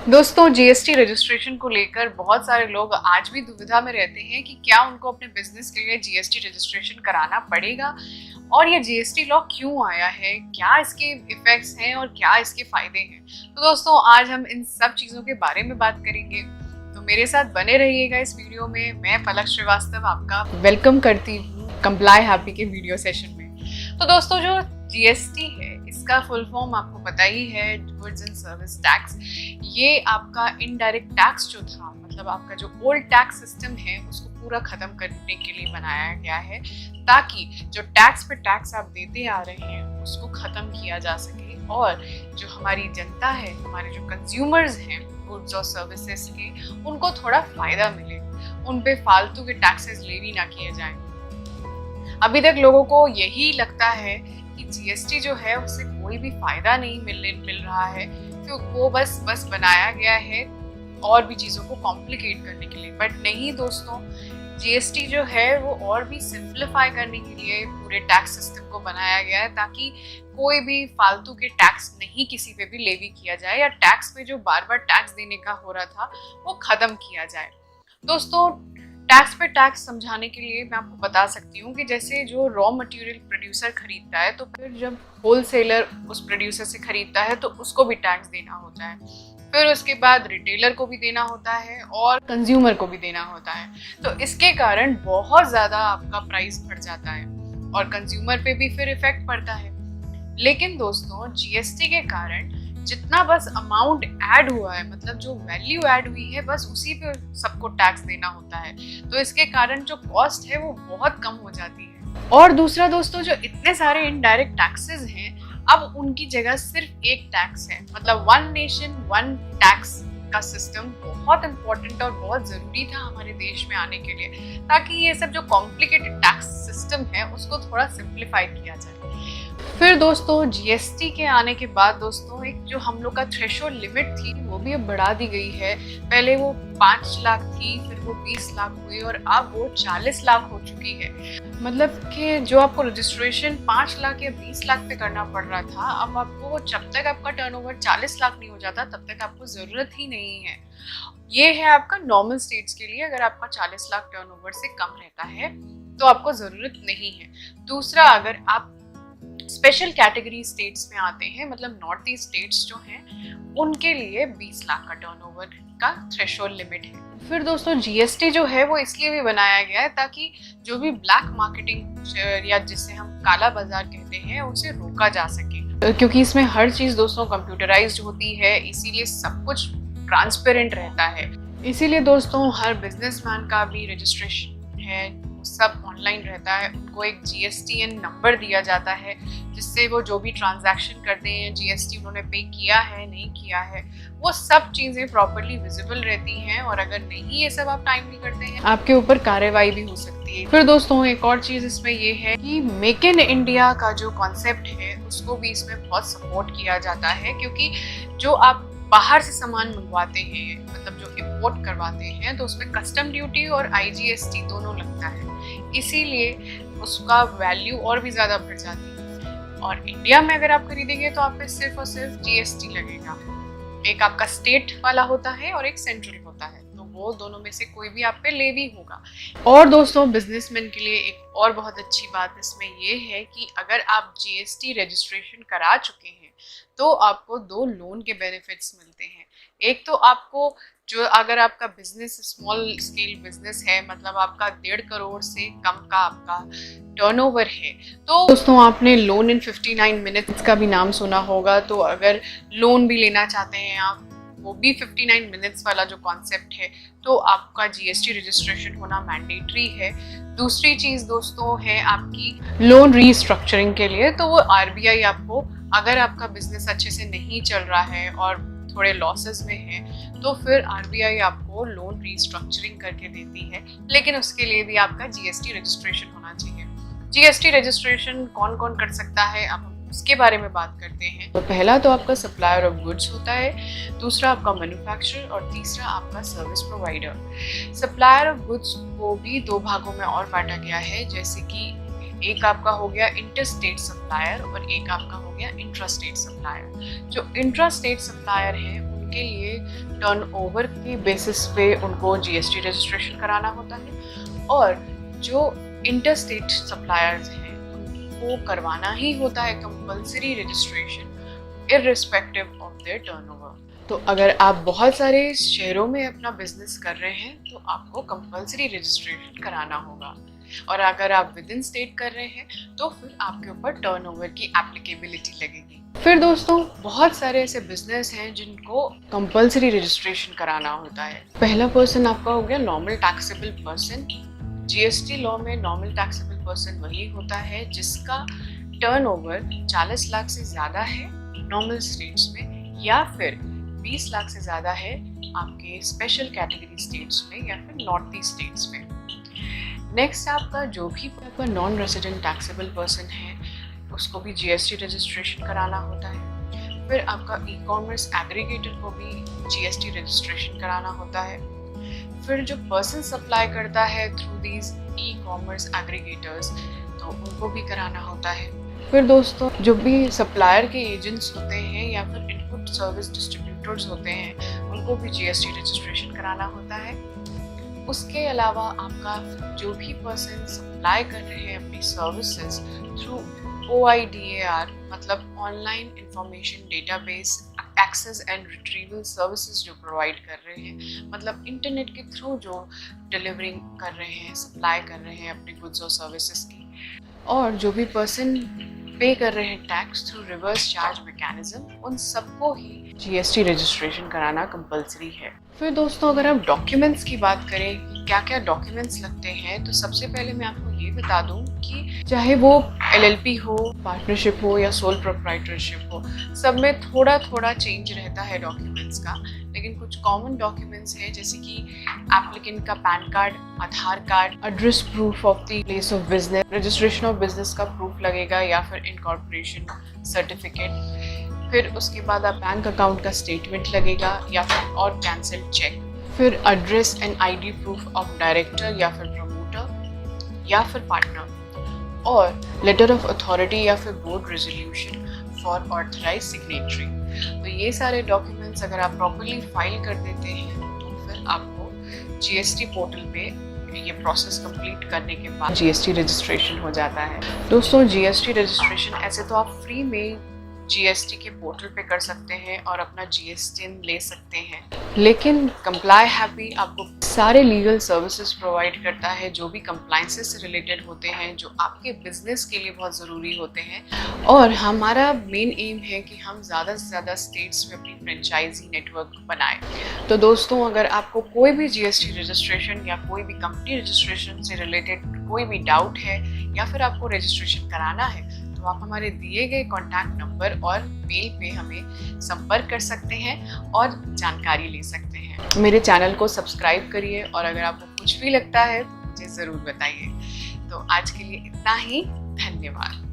दोस्तों, GST registration को लेकर बहुत सारे लोग आज भी दुविधा में रहते हैं कि क्या उनको अपने बिजनेस के लिए जीएसटी रजिस्ट्रेशन कराना पड़ेगा और ये जीएसटी लॉ क्यों आया है, क्या इसके इफेक्ट्स हैं और क्या इसके फायदे हैं। तो दोस्तों, आज हम इन सब चीज़ों के बारे में बात करेंगे, तो मेरे साथ बने रहिएगा इस वीडियो में। मैं पलक श्रीवास्तव आपका वेलकम करती हूँ कंप्लाई हैप्पी के वीडियो सेशन में। तो दोस्तों, जो जीएसटी है इसका फुल फॉर्म आपको पता ही है, गुड्स एंड सर्विस टैक्स। ये आपका इनडायरेक्ट टैक्स जो था, मतलब आपका जो ओल्ड टैक्स सिस्टम है उसको पूरा खत्म करने के लिए बनाया गया है, ताकि जो टैक्स पे टैक्स आप देते आ रहे हैं उसको खत्म किया जा सके और जो हमारी जनता है, हमारे जो कंज्यूमर्स हैं गुड्स और सर्विसेज के, उनको थोड़ा फायदा मिले, उन पे फालतू के टैक्सेस लेवी ना किए जाएं। अभी तक लोगों को यही लगता है कि जीएसटी जो है उससे कोई भी फायदा नहीं मिल रहा है, तो वो बस बनाया गया है और भी चीज़ों को कॉम्प्लिकेट करने के लिए। बट नहीं दोस्तों, जीएसटी जो है वो और भी सिंप्लीफाई करने के लिए पूरे टैक्स सिस्टम को बनाया गया है, ताकि कोई भी फालतू के टैक्स नहीं किसी पे भी लेवी किया जाए, या टैक्स पे जो बार बार टैक्स देने का हो रहा था वो खत्म किया जाए। दोस्तों, टैक्स पे टैक्स समझाने के लिए मैं आपको बता सकती हूँ कि जैसे जो रॉ मटेरियल प्रोड्यूसर खरीदता है, तो फिर जब होलसेलर उस प्रोड्यूसर से खरीदता है तो उसको भी टैक्स देना होता है, फिर उसके बाद रिटेलर को भी देना होता है और कंज्यूमर को भी देना होता है। तो इसके कारण बहुत ज़्यादा आपका प्राइस बढ़ जाता है और कंज्यूमर पे भी फिर इफेक्ट पड़ता है। लेकिन दोस्तों, जीएसटी के कारण जितना बस अमाउंट ऐड हुआ है, मतलब जो वैल्यू ऐड हुई है, बस उसी पे सबको टैक्स देना होता है, तो इसके कारण जो कॉस्ट है वो बहुत कम हो जाती है। और दूसरा दोस्तों, जो इतने सारे इनडायरेक्ट टैक्सेस हैं, अब उनकी जगह सिर्फ एक टैक्स है, मतलब वन नेशन वन टैक्स का सिस्टम बहुत इम्पोर्टेंट और बहुत ज़रूरी था हमारे देश में आने के लिए, ताकि ये सब जो कॉम्प्लिकेटेड टैक्स सिस्टम है उसको थोड़ा सिंप्लीफाई किया जाए। फिर दोस्तों, जीएसटी के आने के बाद दोस्तों, एक जो हम लोग का थ्रेशोल्ड लिमिट थी वो भी अब बढ़ा दी गई है। पहले वो 5 लाख थी, फिर वो 20 लाख हुई और अब वो 40 लाख हो चुकी है। मतलब कि जो आपको रजिस्ट्रेशन 5 लाख या 20 लाख पे करना पड़ रहा था, अब आपको जब तक आपका टर्नओवर 40 लाख नहीं हो जाता तब तक आपको ज़रूरत ही नहीं है। ये है आपका नॉर्मल स्टेट्स के लिए, अगर आपका 40 लाख टर्नओवर से कम रहता है तो आपको ज़रूरत नहीं है। दूसरा, अगर आप स्पेशल कैटेगरी स्टेट्स में आते हैं, मतलब नॉर्थ ईस्ट स्टेट्स जो हैं, उनके लिए 20 लाख का टर्नओवर का थ्रेशोल्ड लिमिट है। फिर दोस्तों, जीएसटी जो है वो इसलिए भी बनाया गया है ताकि जो भी ब्लैक मार्केटिंग या जिसे हम काला बाजार कहते हैं उसे रोका जा सके, क्योंकि इसमें हर चीज़ दोस्तों कंप्यूटराइज्ड होती है, इसीलिए सब कुछ ट्रांसपेरेंट रहता है। इसीलिए दोस्तों, हर बिजनेसमैन का भी रजिस्ट्रेशन है सब ऑनलाइन रहता है, उनको एक जीएसटीएन नंबर दिया जाता है, जिससे वो जो भी ट्रांजैक्शन करते हैं, जीएसटी उन्होंने पे किया है नहीं किया है, वो सब चीज़ें प्रॉपर्ली विजिबल रहती हैं। और अगर नहीं ये सब आप टाइमली करते हैं, आपके ऊपर कार्रवाई भी हो सकती है। फिर दोस्तों, एक और चीज़ इसमें ये है कि मेक इन इंडिया का जो कॉन्सेप्ट है उसको भी इसमें बहुत सपोर्ट किया जाता है, क्योंकि जो आप बाहर से सामान मंगवाते हैं, मतलब जो इम्पोर्ट करवाते हैं, तो उसमें कस्टम ड्यूटी और आईजीएसटी दोनों लगता है, इसीलिए उसका वैल्यू और भी ज़्यादा बढ़ जाती है। और इंडिया में अगर आप खरीदेंगे तो आप पे सिर्फ और सिर्फ जीएसटी लगेगा। एक आपका स्टेट वाला होता है और एक सेंट्रल होता है, तो वो दोनों में से कोई भी आप पे लेवी होगा। और दोस्तों, बिजनेसमैन के लिए एक और बहुत अच्छी बात इसमें ये है कि अगर आप जीएसटी रजिस्ट्रेशन करा चुके हैं तो आपको 2 लोन के बेनिफिट्स मिलते हैं। एक तो आपको, जो अगर आपका बिजनेस स्मॉल स्केल बिजनेस है, मतलब आपका 1.5 करोड़ से कम का आपका टर्नओवर है, तो दोस्तों आपने लोन इन 59 मिनट्स का भी नाम सुना होगा, तो अगर लोन भी लेना चाहते हैं आप, वो भी 59 मिनट्स वाला जो कॉन्सेप्ट है, तो आपका जीएसटी रजिस्ट्रेशन होना मैंडेटरी है। दूसरी चीज़ दोस्तों है आपकी लोन रीस्ट्रक्चरिंग के लिए, तो वो आरबीआई आपको, अगर आपका बिजनेस अच्छे से नहीं चल रहा है और थोड़े लॉसेस में है, तो फिर आरबीआई आपको लोन रीस्ट्रक्चरिंग करके देती है, लेकिन उसके लिए भी आपका जीएसटी रजिस्ट्रेशन होना चाहिए। जीएसटी रजिस्ट्रेशन कौन कौन कर सकता है, अब उसके बारे में बात करते हैं। तो पहला तो आपका सप्लायर ऑफ गुड्स होता है, दूसरा आपका मैन्युफैक्चरर और तीसरा आपका service provider. Supplier of goods को भी 2 भागों में और बांटा गया है, जैसे कि एक आपका हो गया इंटर स्टेट सप्लायर और एक आपका हो गया इंट्रा स्टेट सप्लायर। जो इंट्रा स्टेट सप्लायर है उनके लिए टर्नओवर के बेसिस पे उनको जीएसटी रजिस्ट्रेशन कराना होता है, और जो इंटरस्टेट सप्लायर्स हैं उनको करवाना ही होता है compulsory registration irrespective of their turnover. तो अगर आप बहुत सारे शहरों में अपना बिजनेस कर रहे हैं तो आपको कंपल्सरी रजिस्ट्रेशन कराना होगा, और अगर आप विद इन स्टेट कर रहे हैं तो फिर आपके ऊपर टर्नओवर की एप्लीकेबिलिटी लगेगी। फिर दोस्तों बहुत सारे ऐसे बिजनेस हैं जिनको कंपल्सरी रजिस्ट्रेशन कराना होता है। पहला पर्सन आपका हो गया normal taxable person. GST law में नॉर्मल टैक्सेबल पर्सन वही होता है जिसका टर्नओवर 40 लाख से ज़्यादा है नॉर्मल स्टेट्स में, या फिर 20 लाख से ज़्यादा है आपके स्पेशल कैटेगरी स्टेट्स में या फिर नॉर्थ ईस्ट स्टेट्स में। नेक्स्ट आपका जो भी आपका नॉन रेजिडेंट टैक्सेबल पर्सन है उसको भी जीएसटी रजिस्ट्रेशन कराना होता है। फिर आपका ई कॉमर्स एग्रीगेटर को भी जीएसटी रजिस्ट्रेशन कराना होता है। फिर जो पर्सन सप्लाई करता है through these e commerce aggregators तो उनको भी कराना होता है। फिर दोस्तों जो भी सप्लायर के एजेंट्स होते हैं या फिर इनपुट सर्विस डिस्ट्रीब्यूटर्स होते हैं उनको भी जीएसटी रजिस्ट्रेशन कराना होता है। उसके अलावा आपका जो भी पर्सन सप्लाई कर रहे हैं अपनी सर्विसेज थ्रू OIDAR मतलब online information database access and retrieval services जो प्रोवाइड कर रहे हैं, मतलब इंटरनेट के थ्रू जो डिलीवरिंग कर रहे हैं, सप्लाई कर रहे हैं अपने गुड्स और सर्विसेज की, और जो भी पर्सन पे कर रहे हैं tax through reverse charge mechanism, उन सबको ही जीएसटी रजिस्ट्रेशन कराना कंपलसरी है। फिर दोस्तों अगर हम डॉक्यूमेंट्स की बात करें क्या क्या डॉक्यूमेंट्स लगते हैं, तो सबसे पहले मैं आपको ये बता दूं कि चाहे वो LLP हो, पार्टनरशिप हो या सोल प्रोप्राइटरशिप हो, सब में थोड़ा थोड़ा चेंज रहता है डॉक्यूमेंट्स का, लेकिन कुछ कॉमन डॉक्यूमेंट्स हैं जैसे कि एप्लीकेंट का pan card, Aadhaar card, address proof of the place of business, registration of business का प्रूफ लगेगा या फिर इनकॉर्पोरेशन सर्टिफिकेट। फिर उसके बाद आप बैंक अकाउंट का स्टेटमेंट लगेगा या फिर और कैंसिल चेक। फिर address and ID proof of director या फिर प्रमोटर या फिर पार्टनर, और लेटर ऑफ अथॉरिटी या फिर board resolution for authorize signatory. तो ये सारे डॉक्यूमेंट्स अगर आप प्रॉपर्ली फाइल कर देते हैं तो फिर आपको GST पोर्टल पे ये प्रोसेस कंप्लीट करने के बाद GST रजिस्ट्रेशन हो जाता है। दोस्तों GST रजिस्ट्रेशन ऐसे तो आप फ्री में GST के पोर्टल पे कर सकते हैं और अपना GST ले सकते हैं, लेकिन कंप्लाई हैप्पी आपको सारे लीगल सर्विसेज प्रोवाइड करता है जो भी कंप्लाइंसेस से रिलेटेड होते हैं, जो आपके बिजनेस के लिए बहुत ज़रूरी होते हैं। और हमारा मेन एम है कि हम ज़्यादा से ज़्यादा स्टेट्स में अपनी फ्रेंचाइजी नेटवर्क बनाएं। तो दोस्तों अगर आपको कोई भी GST रजिस्ट्रेशन या कोई भी कंपनी रजिस्ट्रेशन से रिलेटेड कोई भी डाउट है या फिर आपको रजिस्ट्रेशन कराना है तो आप हमारे दिए गए कॉन्टैक्ट नंबर और मेल पे हमें संपर्क कर सकते हैं और जानकारी ले सकते हैं। मेरे चैनल को सब्सक्राइब करिए और अगर आपको कुछ भी लगता है तो मुझे ज़रूर बताइए। तो आज के लिए इतना ही, धन्यवाद।